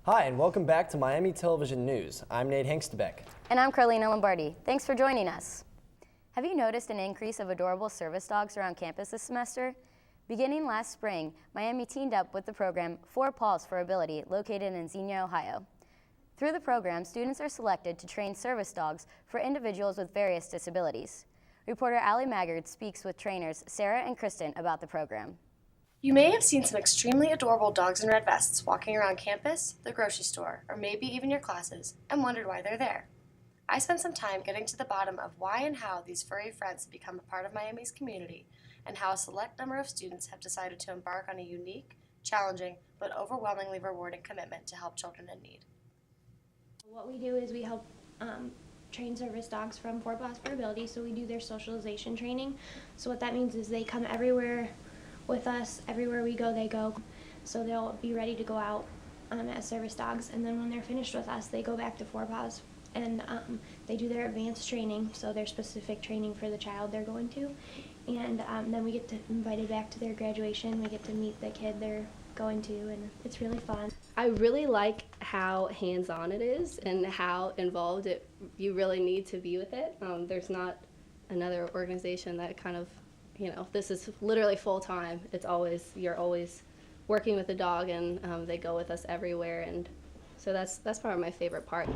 Hi, and welcome back to Miami Television News. I'm Nate Hengstebeck. And I'm Carlina Lombardi. Thanks for joining us. Have you noticed an increase of adorable service dogs around campus this semester? Beginning last spring, Miami teamed up with the program 4 Paws for Ability, located in Xenia, Ohio. Through the program, students are selected to train service dogs for individuals with various disabilities. Reporter Allie Maggard speaks with trainers Sarah and Kristen about the program. You may have seen some extremely adorable dogs in red vests walking around campus, the grocery store, or maybe even your classes, and wondered why they're there. I spent some time getting to the bottom of why and how these furry friends have become a part of Miami's community, and how a select number of students have decided to embark on a unique, challenging, but overwhelmingly rewarding commitment to help children in need. What we do is we help train service dogs from 4 Paws for Ability, so we do their socialization training. So what that means is they come everywhere with us. Everywhere we go, they go. So they'll be ready to go out as service dogs, and then when they're finished with us, they go back to 4 Paws, and they do their advanced training, so their specific training for the child they're going to. And then we get to invited back to their graduation. We get to meet the kid they're going to, and it's really fun. I really like how hands-on it is and how involved you really need to be with it. There's not another organization that kind of, this is literally full-time. You're always working with the dog, and they go with us everywhere, and so that's probably my favorite part.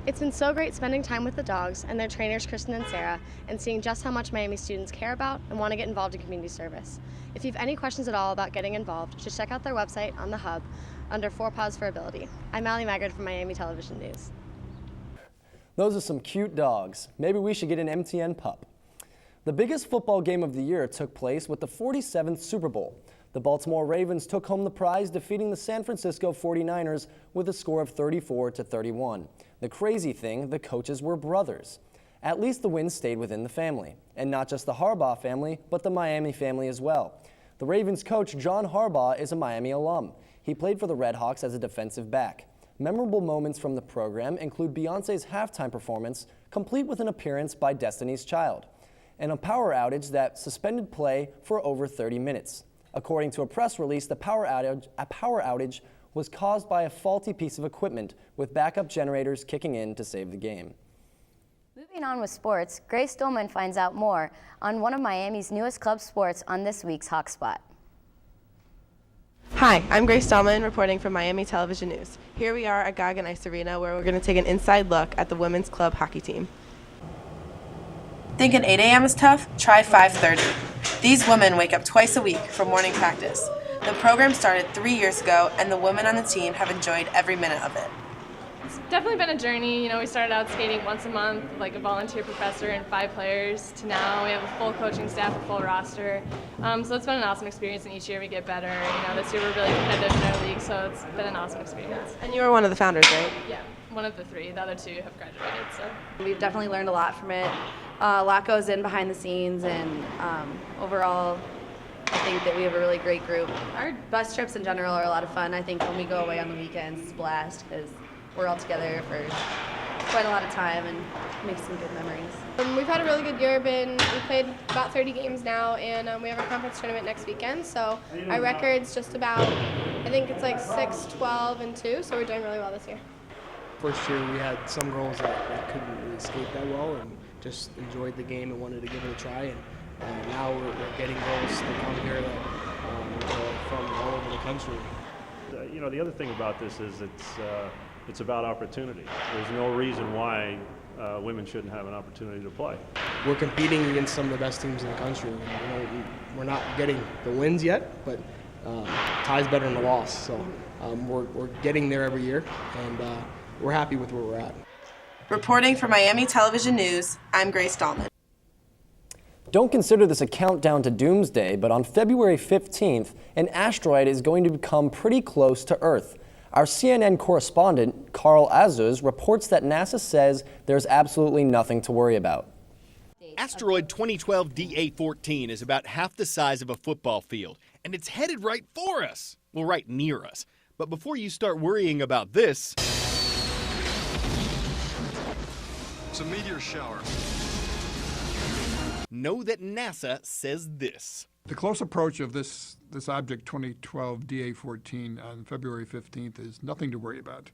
It's been so great spending time with the dogs and their trainers Kristen and Sarah, and seeing just how much Miami students care about and want to get involved in community service. If you have any questions at all about getting involved, just check out their website on the hub under 4 Paws for Ability. I'm Allie Maggard from Miami Television News. Those are some cute dogs. Maybe we should get an MTN pup. The biggest football game of the year took place with the 47th Super Bowl. The Baltimore Ravens took home the prize, defeating the San Francisco 49ers with a score of 34-31. The crazy thing, the coaches were brothers. At least the win stayed within the family, and not just the Harbaugh family, but the Miami family as well. The Ravens coach, John Harbaugh, is a Miami alum. He played for the Redhawks as a defensive back. Memorable moments from the program include Beyoncé's halftime performance, complete with an appearance by Destiny's Child, and a power outage that suspended play for over 30 minutes. According to a press release, a power outage was caused by a faulty piece of equipment, with backup generators kicking in to save the game. Moving on with sports, Grace Dolman finds out more on one of Miami's newest club sports on this week's Hawk Spot. Hi, I'm Grace Dahlman reporting from Miami Television News. Here we are at Gagan Ice Arena, where we're going to take an inside look at the women's club hockey team. Thinking 8 a.m. is tough? Try 5:30. These women wake up twice a week for morning practice. The program started 3 years ago, and the women on the team have enjoyed every minute of it. It's definitely been a journey. We started out skating once a month, like a volunteer professor and 5 players, to now we have a full coaching staff, a full roster. So it's been an awesome experience, and each year we get better. This year we're really competitive in our league, so it's been an awesome experience. And you were one of the founders, right? Yeah, one of the 3. The other 2 have graduated. So we've definitely learned a lot from it. A lot goes in behind the scenes, and overall, I think that we have a really great group. Our bus trips in general are a lot of fun. I think when we go away on the weekends, it's a blast because we're all together for quite a lot of time and make some good memories. We've had a really good year. We played about 30 games now, and we have a conference tournament next weekend. So our record's just about, I think it's like 6-12-2. So we're doing really well this year. First year we had some girls that couldn't really skate that well and just enjoyed the game and wanted to give it a try. And now we're getting girls to come here from all over the country. The other thing about this is it's about opportunity. There's no reason why women shouldn't have an opportunity to play. We're competing against some of the best teams in the country. We're not getting the wins yet, but tie's better than a loss. So we're getting there every year, and we're happy with where we're at. Reporting for Miami Television News, I'm Grace Dahlman. Don't consider this a countdown to doomsday, but on February 15th, an asteroid is going to come pretty close to Earth. Our CNN correspondent, Carl Azuz, reports that NASA says there's absolutely nothing to worry about. Asteroid 2012 DA14 is about half the size of a football field, and it's headed right for us. Well, right near us. But before you start worrying about this, it's a meteor shower. know that NASA says this. The close approach of this object 2012 DA-14 on February 15th is nothing to worry about.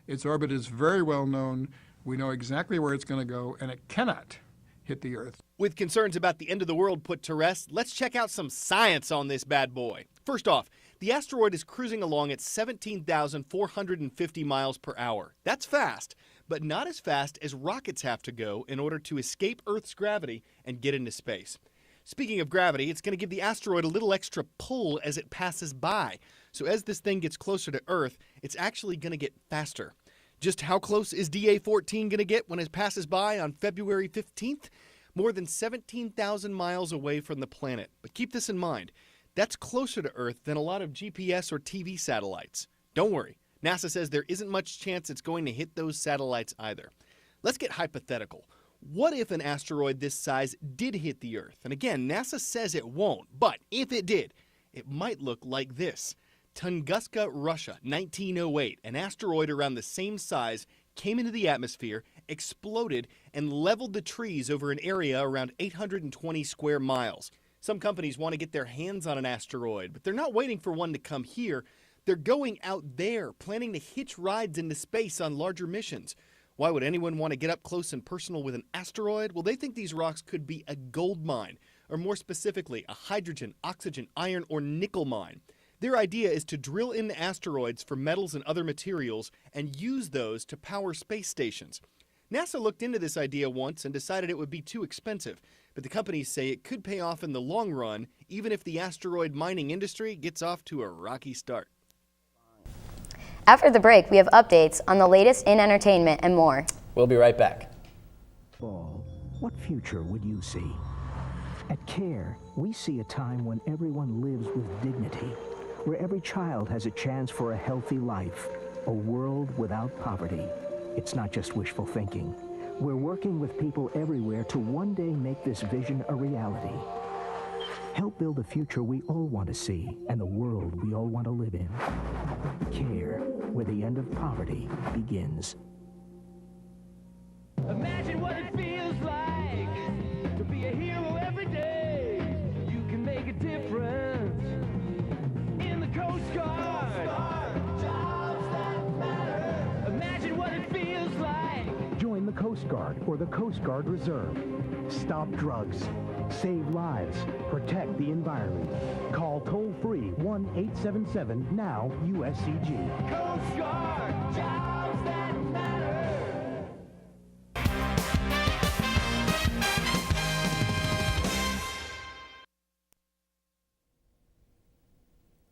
Its orbit is very well known. We know exactly where it's going to go, and it cannot hit the Earth. With concerns about the end of the world put to rest, let's check out some science on this bad boy. First off, the asteroid is cruising along at 17,450 miles per hour. That's fast, but not as fast as rockets have to go in order to escape Earth's gravity and get into space. Speaking of gravity, it's going to give the asteroid a little extra pull as it passes by. So as this thing gets closer to Earth, it's actually going to get faster. Just how close is DA-14 going to get when it passes by on February 15th? More than 17,000 miles away from the planet. But keep this in mind, that's closer to Earth than a lot of GPS or TV satellites. Don't worry, NASA says there isn't much chance it's going to hit those satellites either. Let's get hypothetical. What if an asteroid this size did hit the Earth? And again, NASA says it won't, but if it did, it might look like this. Tunguska, Russia, 1908, an asteroid around the same size came into the atmosphere, exploded, and leveled the trees over an area around 820 square miles. Some companies want to get their hands on an asteroid, but they're not waiting for one to come here. They're going out there, planning to hitch rides into space on larger missions. Why would anyone want to get up close and personal with an asteroid? Well, they think these rocks could be a gold mine, or more specifically, a hydrogen, oxygen, iron, or nickel mine. Their idea is to drill into asteroids for metals and other materials and use those to power space stations. NASA looked into this idea once and decided it would be too expensive, but the companies say it could pay off in the long run, even if the asteroid mining industry gets off to a rocky start. After the break, we have updates on the latest in entertainment and more. We'll be right back. What future would you see? At CARE, we see a time when everyone lives with dignity, where every child has a chance for a healthy life, a world without poverty. It's not just wishful thinking. We're working with people everywhere to one day make this vision a reality. Help build the future we all want to see and the world we all want to live in. CARE, where the end of poverty begins. Imagine what it feels like to be a hero every day. You can make a difference in the Coast Guard. Jobs that matter. Imagine what it feels like. Join the Coast Guard or the Coast Guard Reserve. Stop drugs. Save lives. Protect the environment. Call toll-free 1-877-NOW-USCG. Coast Guard. Jobs that matter.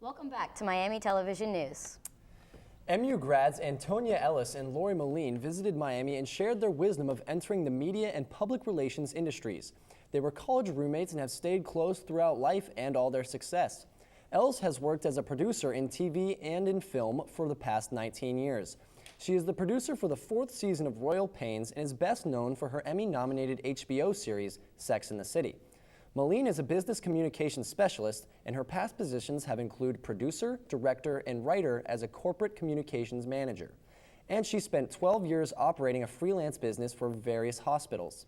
Welcome back to Miami Television News. MU grads Antonia Ellis and Lori Moline visited Miami and shared their wisdom of entering the media and public relations industries. They were college roommates and have stayed close throughout life and all their success. Ellis has worked as a producer in TV and in film for the past 19 years. She is the producer for the 4th season of Royal Pains and is best known for her Emmy-nominated HBO series, Sex and the City. Moline is a business communications specialist, and her past positions have included producer, director, and writer as a corporate communications manager. And she spent 12 years operating a freelance business for various hospitals.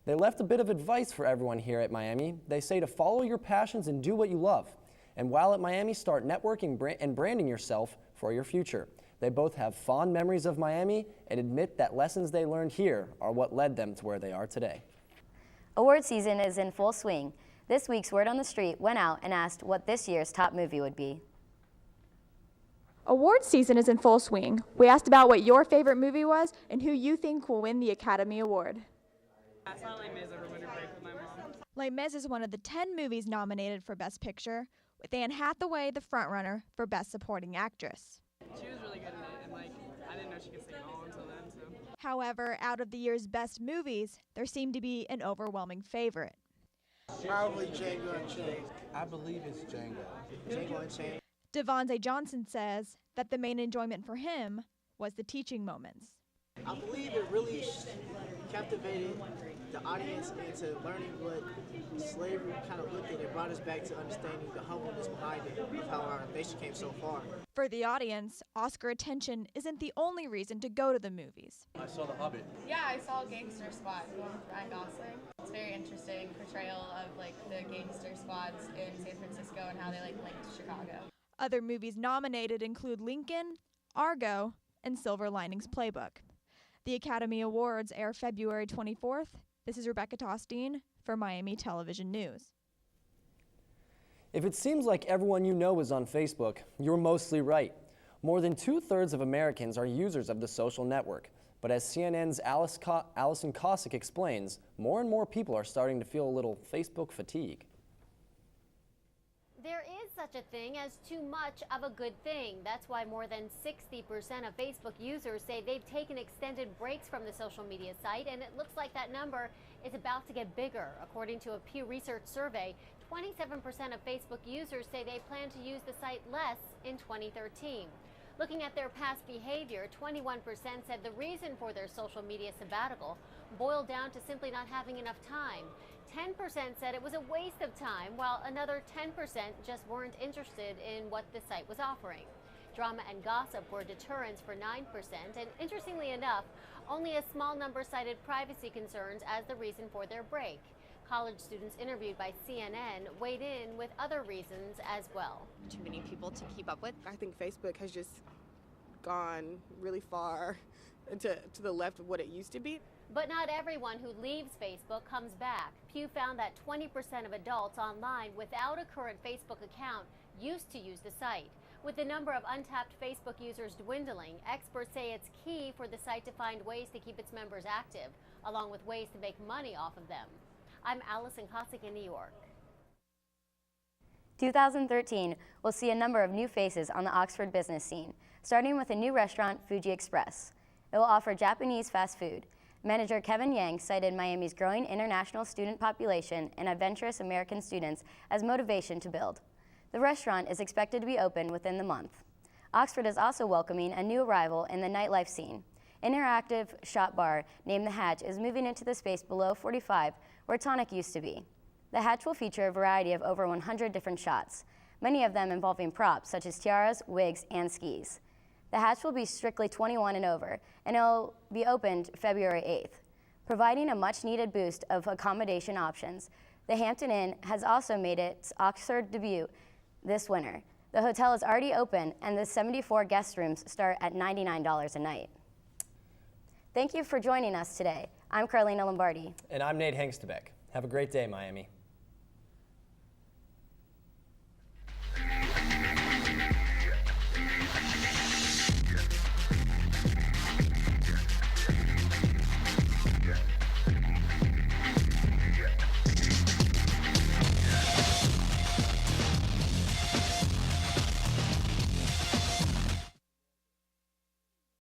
They left a bit of advice for everyone here at Miami. They say to follow your passions and do what you love. And while at Miami, start networking and branding yourself for your future. They both have fond memories of Miami and admit that lessons they learned here are what led them to where they are today. Award season is in full swing. This week's Word on the Street went out and asked what this year's top movie would be. Award season is in full swing. We asked about what your favorite movie was and who you think will win the Academy Award. I saw Les Mis over winter break with my mom. Les Mis is one of the 10 movies nominated for Best Picture, with Anne Hathaway the frontrunner for Best Supporting Actress. She was really good in it, and I didn't know she could sing all until then. So. However, out of the year's best movies, there seemed to be an overwhelming favorite. Probably Django Unchained. I believe it's Django. Django Unchained. Devontae Johnson says that the main enjoyment for him was the teaching moments. I believe it really captivated the audience into learning what slavery kind of looked at. It brought us back to understanding the humbleness behind it, of how our nation came so far. For the audience, Oscar attention isn't the only reason to go to the movies. I saw The Hobbit. Yeah, I saw Gangster Squad with Ryan Gosling. It's a very interesting portrayal of like the gangster squads in San Francisco and how they like link to Chicago. Other movies nominated include Lincoln, Argo, and Silver Linings Playbook. The Academy Awards air February 24th. This is Rebecca Tostine for Miami Television News. If it seems like everyone you know is on Facebook, you're mostly right. More than 2/3 of Americans are users of the social network. But as CNN's Allison Cossack explains, more and more people are starting to feel a little Facebook fatigue. There is such a thing as too much of a good thing. That's why more than 60% of Facebook users say they've taken extended breaks from the social media site, and it looks like that number is about to get bigger. According to a Pew Research survey, 27% of Facebook users say they plan to use the site less in 2013. Looking at their past behavior, 21% said the reason for their social media sabbatical boiled down to simply not having enough time. 10% said it was a waste of time, while another 10% just weren't interested in what the site was offering. Drama and gossip were deterrents for 9%, and interestingly enough, only a small number cited privacy concerns as the reason for their break. College students interviewed by CNN weighed in with other reasons as well. Too many people to keep up with. I think Facebook has just gone really far to the left of what it used to be. But not everyone who leaves Facebook comes back. Pew found that 20% of adults online without a current Facebook account used to use the site. With the number of untapped Facebook users dwindling, experts say it's key for the site to find ways to keep its members active, along with ways to make money off of them. I'm Allison Cossack in New York. 2013 will see a number of new faces on the Oxford business scene, starting with a new restaurant, Fuji Express. It will offer Japanese fast food. Manager Kevin Yang cited Miami's growing international student population and adventurous American students as motivation to build. The restaurant is expected to be open within the month. Oxford is also welcoming a new arrival in the nightlife scene. Interactive shop bar named The Hatch is moving into the space below 45 where Tonic used to be. The Hatch will feature a variety of over 100 different shots, many of them involving props such as tiaras, wigs, and skis. The Hatch will be strictly 21 and over, and it will be opened February 8th. Providing a much-needed boost of accommodation options, the Hampton Inn has also made its Oxford debut this winter. The hotel is already open, and the 74 guest rooms start at $99 a night. Thank you for joining us today. I'm Carlina Lombardi. And I'm Nate Hengstebeck. Have a great day, Miami.